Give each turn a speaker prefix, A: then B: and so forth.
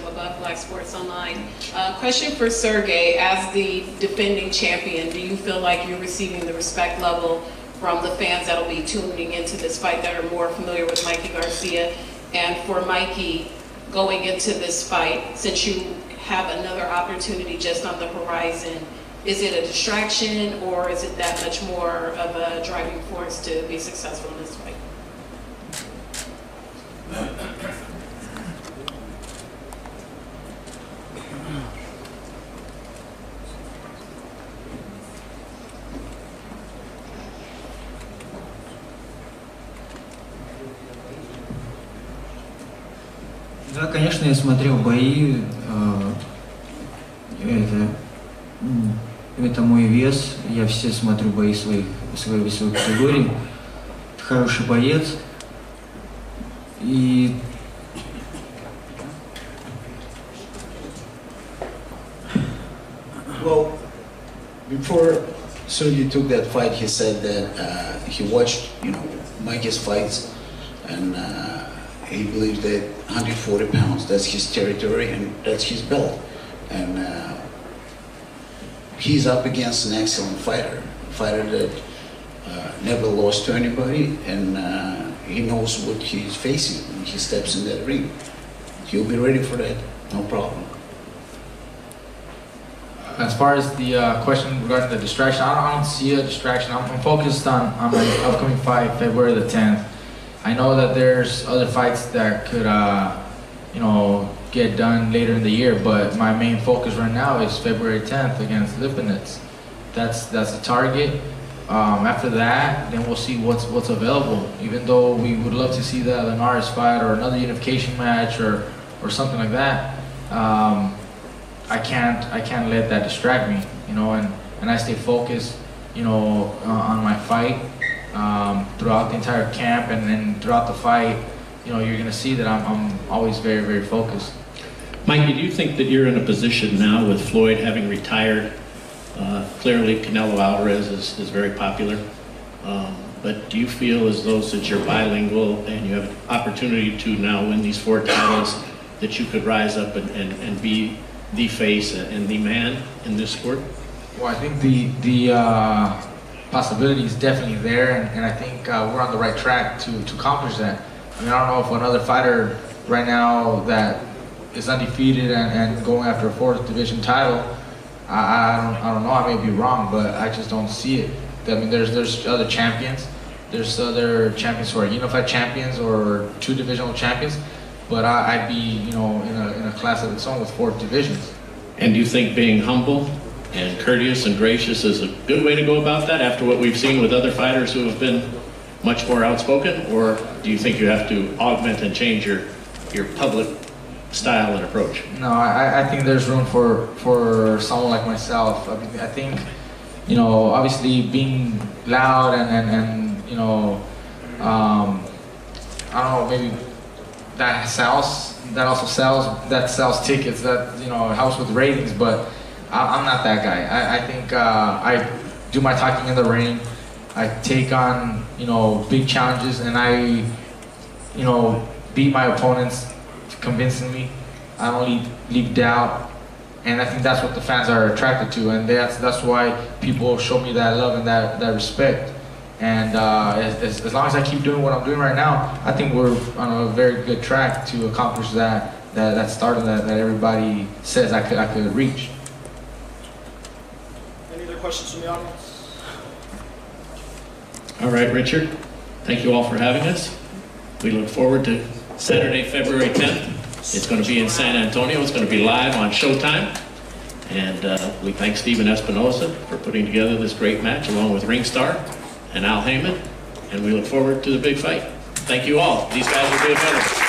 A: of Above Black Sports Online. Question for Sergey. As the defending champion, do you feel like you're receiving the respect level from the fans that'll be tuning into this fight that are more familiar with Mikey Garcia? And for Mikey, going into this fight, since you have another opportunity just on the horizon, is it a distraction or is it that much more of a driving force to be successful in this fight?
B: Да, конечно, я смотрел бои, это мой вес, я все смотрю бои своей весовой категории, хороший боец, и
C: well, before Sergey took that fight, he said that he watched, Mikey's fights, and he believes that 140 pounds, that's his territory and that's his belt. And he's up against an excellent fighter, a fighter that never lost to anybody, and he knows what he's facing when he steps in that ring. He'll be ready for that, no problem.
D: As far as the question regarding the distraction, I don't see a distraction. I'm focused on my upcoming fight, February the 10th. I know that there's other fights that could, get done later in the year, but my main focus right now is February 10th against Lipinets. That's the target. After that, then we'll see what's available. Even though we would love to see the Linares fight or another unification match or something like that, I can't let that distract me, and I stay focused, on my fight. Throughout the entire camp and then throughout the fight, you're going to see that I'm always very, very focused.
E: Mikey, do you think that you're in a position now with Floyd having retired? Clearly, Canelo Alvarez is very popular, but do you feel as though since you're bilingual and you have an opportunity to now win these 4 titles, that you could rise up and be the face and the man in this sport?
D: Well, I think the possibility is definitely there, and I think we're on the right track to accomplish that. I mean, I don't know if another fighter right now that is undefeated and going after a 4th division title, I don't know, I may be wrong, but I just don't see it. I mean, there's other champions. There's other champions who are unified champions or 2 divisional champions, but I'd be, in a class of its own with 4 divisions.
E: And do you think being humble and courteous and gracious is a good way to go about that after what we've seen with other fighters who have been much more outspoken? Or do you think you have to augment and change your public style and approach?
D: No, I think there's room for someone like myself. I mean, I think, obviously being loud and I don't know, maybe that sells tickets, that, helps with ratings, but I'm not that guy. I think I do my talking in the ring. I take on, big challenges, and I, beat my opponents convincingly. I don't leave doubt, and I think that's what the fans are attracted to, and that's why people show me that love and that respect. And as long as I keep doing what I'm doing right now, I think we're on a very good track to accomplish that stardom that everybody says I could reach.
F: Questions from the audience?
E: All right, Richard. Thank you all for having us. We look forward to Saturday, February 10th. It's going to be in San Antonio. It's going to be live on Showtime. And we thank Steven Espinosa for putting together this great match along with Ringstar and Al Heyman. And we look forward to the big fight. Thank you all. These guys will be available.